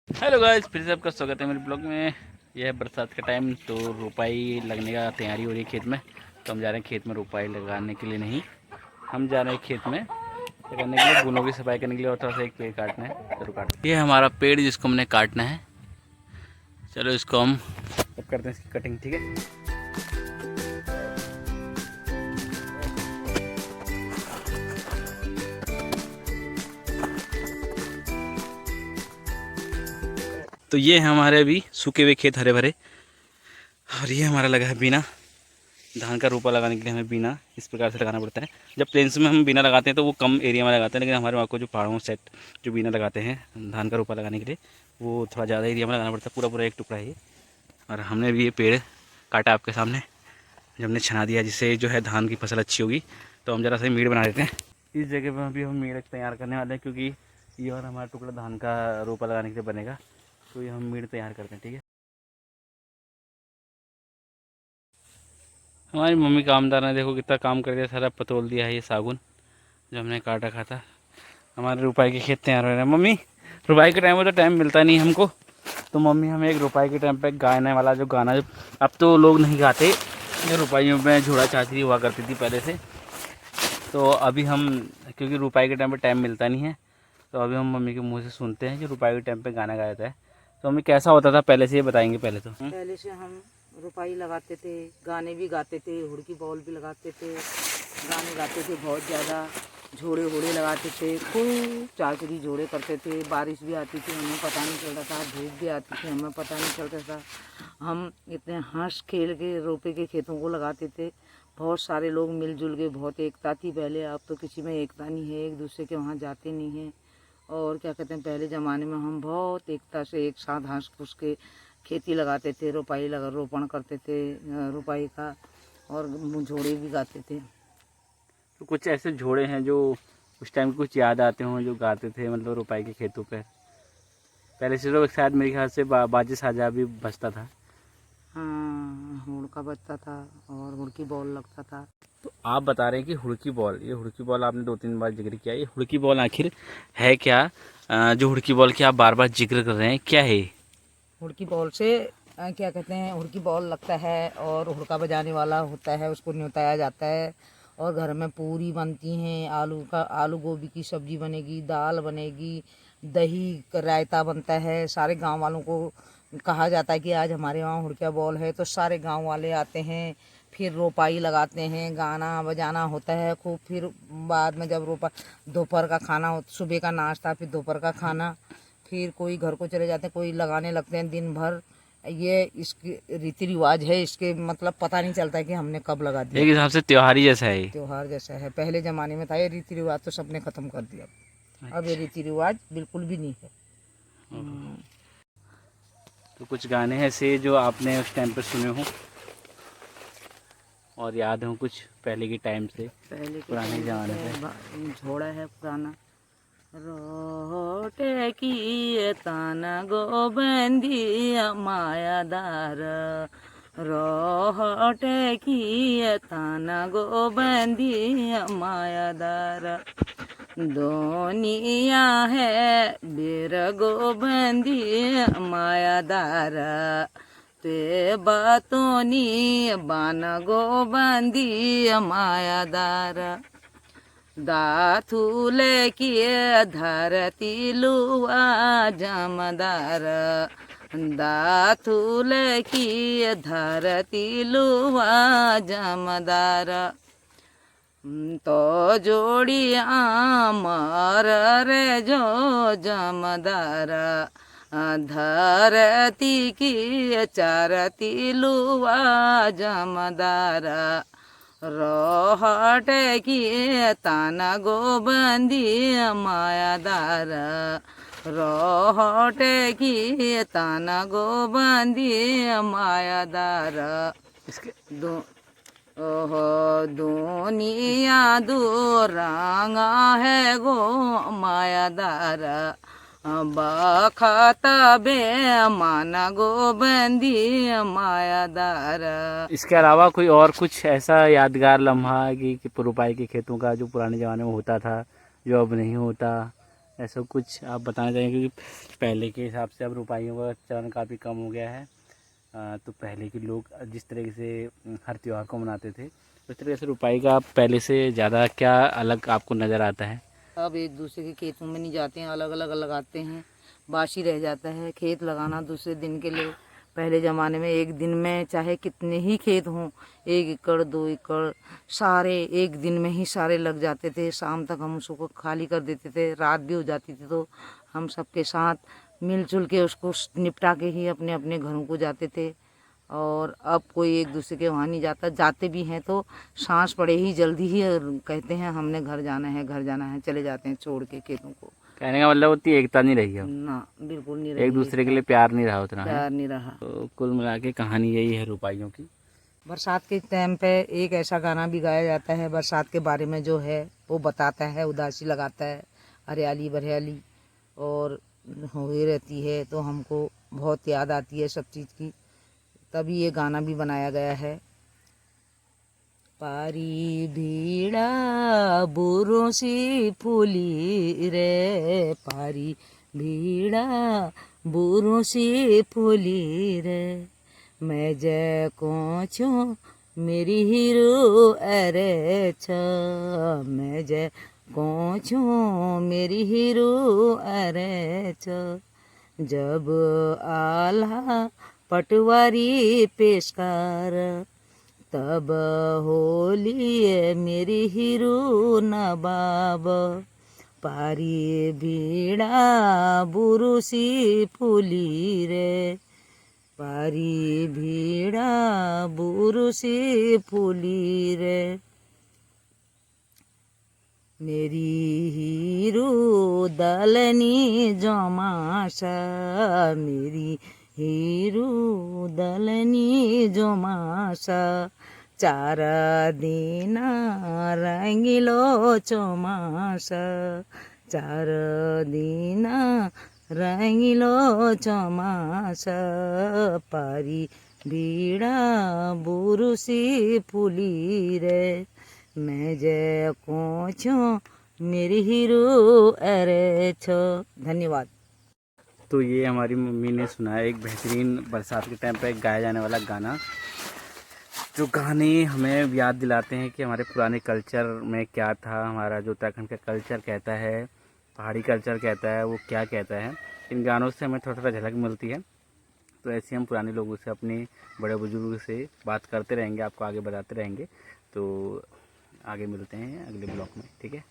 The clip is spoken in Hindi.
हेलो गाइस, फिर से आपका स्वागत है मेरे ब्लॉग में। यह है बरसात का टाइम, तो रुपाई लगने का तैयारी हो रही है खेत में। तो हम जा रहे हैं खेत में रुपाई लगाने के लिए नहीं, हम जा रहे हैं खेत में करने के लिए, बुनों की सफाई करने के लिए और थोड़ा सा एक पेड़ काटना है। जरूर काटना, ये हमारा पेड़ जिसको हमने काटना है। चलो इसको हम अब करते हैं इसकी कटिंग, ठीक है। तो ये हमारे अभी सूखे हुए खेत हरे भरे, और ये हमारा लगा है बीना। धान का रोपा लगाने के लिए हमें बीना इस प्रकार से लगाना पड़ता है। जब प्लेन्स में हम बीना लगाते हैं तो वो कम एरिया में लगाते हैं, लेकिन हमारे वहाँ को जो पहाड़ों सेट जो बीना लगाते हैं धान का रोपा लगाने के लिए, वो थोड़ा ज़्यादा एरिया में लगाना पड़ता है। पूरा पूरा एक टुकड़ा है ये। और हमने भी ये पेड़ काटा आपके सामने, जब हमने छना दिया जिससे जो है धान की फसल अच्छी होगी। तो हम ज़रा सा मीड़ बना देते हैं इस जगह पर। अभी हम मीड़ तैयार करने वाले हैं, क्योंकि ये और हमारा टुकड़ा धान का रोपा लगाने के लिए बनेगा। तो ये हम मीड़ तैयार करते हैं, ठीक है। हमारी मम्मी कामदार ने देखो कितना काम कर दिया, सारा पतोल दिया है ये सागुन जो हमने काटा खाता। हमारे रुपाई के खेत तैयार हो रहे हैं। मम्मी, रुपाई के टाइम में तो टाइम मिलता नहीं हमको, तो मम्मी हमें एक रुपाई के टाइम पे गाने वाला जो गाना, जो अब तो लोग नहीं गाते, जो रुपाइयों में झोड़ा चाचरी हुआ करती थी पहले से, तो अभी हम, क्योंकि रुपाई के टाइम पे टाइम मिलता नहीं है, तो अभी हम मम्मी के मुँह से सुनते हैं कि रुपाई के टाइम पे गाना गाया जाता है। तो मम्मी कैसा होता था पहले से, ये बताएंगे पहले तो। पहले से हम रुपाई लगाते थे, गाने भी गाते थे, हुड़की बॉल भी लगाते थे, गाने गाते थे बहुत ज़्यादा, झोड़े होड़े लगाते थे, खूब चाचरी झोड़े करते थे। बारिश भी आती थी, हमें पता नहीं चलता था, धूप भी आती थी, हमें पता नहीं चलता था। हम इतने हंस खेल के रोपे के खेतों को लगाते थे। बहुत सारे लोग मिलजुल के, बहुत एकता थी पहले। अब तो किसी में एकता नहीं है, एक दूसरे के वहाँ जाते नहीं हैं। और क्या कहते हैं, पहले ज़माने में हम बहुत एकता से एक साथ हंस खुश के खेती लगाते थे, रोपण करते थे रुपाई का, और झोड़े भी गाते थे। तो कुछ ऐसे झोड़े हैं जो उस टाइम के कुछ याद आते हों, जो गाते थे मतलब रुपाई के खेतों पे। पहले से तो शायद मेरे ख्याल से बाजे साजा भी बजता था। हाँ, हुड़का बजता था और हुड़की बॉल लगता था। तो आप बता रहे हैं कि हुड़की बॉल, ये हुड़की बॉल आपने 2-3 बार जिक्र किया, ये हुड़की बॉल आखिर है क्या? जो हुड़की बॉल की आप बार बार जिक्र कर रहे हैं, क्या है? हुड़की बॉल से क्या कहते हैं, हुड़की बॉल लगता है और हुड़का बजाने वाला होता है, उसको न्योताया जाता है। और घर में पूरी बनती हैं, आलू गोभी की सब्जी बनेगी, दाल बनेगी, दही रायता बनता है। सारे गांव वालों को कहा जाता है कि आज हमारे वहाँ हुड़किया बॉल है, तो सारे गांव वाले आते हैं। फिर रोपाई लगाते हैं, गाना बजाना होता है खूब। फिर बाद में जब दोपहर का खाना, सुबह का नाश्ता, फिर दोपहर का खाना, फिर कोई घर को चले जाते हैं, कोई लगाने लगते हैं दिन भर। ये इसके रीति रिवाज है, इसके मतलब पता नहीं चलता है कि हमने कब लगा एक दिया। हिसाब से त्योहार ही जैसा है ये। त्योहार जैसा है, पहले ज़माने में था ये रीति रिवाज, तो सबने ख़त्म कर दिया। अब ये रीति रिवाज बिल्कुल भी नहीं है। तो कुछ गाने ऐसे जो आपने उस टाइम पर सुने हों और याद हो कुछ पहले के टाइम से, पहले के पुराने ज़माने से। झोड़ा है पुराना। रोटे की ताना गोबंदी मायादार, रोटे की ताना गोबंदी मायादार, दोनिया है बीर गोबंदी मायादार, ते बातोनी बान गोबंदी मायादार, दाथुले की धरती लुआ जमदार, दाथुले की धरती लुआ जमदार, तो जोड़ी आमर रे जो जमदार, धरती की चारती लुआ जमदार, रोहटे की ताना गोबंदी मायादार, रोहटे की ताना गोबंदी मायादार, इसके ओहो दुनिया दो रंगा है गो मायादार, बखता बे माना गोबंदी मायादार। इसके अलावा कोई और कुछ ऐसा यादगार लम्हा कि रुपाई के खेतों का जो पुराने ज़माने में होता था, जो अब नहीं होता, ऐसा कुछ आप बताना चाहेंगे? क्योंकि पहले के हिसाब से अब रुपाइयों का चलन काफ़ी कम हो गया है। तो पहले के लोग जिस तरीके से हर त्यौहार को मनाते थे, उस तरीके से रुपाई का पहले से ज़्यादा क्या अलग आपको नज़र आता है? अब एक दूसरे के खेतों में नहीं जाते हैं, अलग अलग लगाते हैं, बासी रह जाता है खेत लगाना दूसरे दिन के लिए। पहले ज़माने में एक दिन में चाहे कितने ही खेत हों, 1 एकड़ 2 एकड़ सारे एक दिन में ही सारे लग जाते थे। शाम तक हम उसको खाली कर देते थे, रात भी हो जाती थी तो हम सबके साथ मिलजुल के उसको निपटा के ही अपने अपने घरों को जाते थे। और अब कोई एक दूसरे के वहाँ नहीं जाता, जाते भी हैं तो सांस पड़े ही जल्दी ही कहते हैं हमने घर जाना है, घर जाना है, चले जाते हैं छोड़ के खेतों को। कहने का मतलब उतनी एकता नहीं रही है, ना बिल्कुल नहीं एक रही, दूसरे के लिए प्यार नहीं रहा उतना है। प्यार नहीं रहा। तो कुल मिला के कहानी यही है रुपाइयों की। बरसात के टाइम पे एक ऐसा गाना भी गाया जाता है बरसात के बारे में, जो है वो बताता है, उदासी लगाता है, हरियाली भरियाली और हुई रहती है तो हमको बहुत याद आती है सब चीज़ की, तभी ये गाना भी बनाया गया है। पारी भीड़ा बुरों सी फूली रे, पारी भीड़ा बुरों सी फूली रे, मैं जय को छू मेरी हीरो अरे छ, मैं जय को छू मेरी हीरो अरे छ, जब आला पटवारी पेशकार, तब होली मेरी हीरो नवाब, पारी भीड़ा बुरुसी फूली रे, पारी भीड़ा बुरुसी फूली रे, मेरी हीरो दलनी जमाशा, मेरी हीरो दलनी जमाशा, 4 दिन रंगिलो चमाशा, 4 दिन रंगिलो चमाशा, पारी भीड़ा बुरुसी फूली रे, मैं जय को छो मेरी हीरो अरे छो। धन्यवाद। तो ये हमारी मम्मी ने सुना है एक बेहतरीन बरसात के टाइम पे गाया जाने वाला गाना, जो गाने हमें याद दिलाते हैं कि हमारे पुराने कल्चर में क्या था, हमारा जो उत्तराखंड का कल्चर कहता है, पहाड़ी कल्चर कहता है, वो क्या कहता है। इन गानों से हमें थोड़ा थोड़ा झलक मिलती है। तो ऐसे हम पुराने लोगों से, अपने बड़े बुजुर्ग से बात करते रहेंगे, आपको आगे बताते रहेंगे। तो आगे मिलते हैं अगले ब्लॉग में, ठीक है।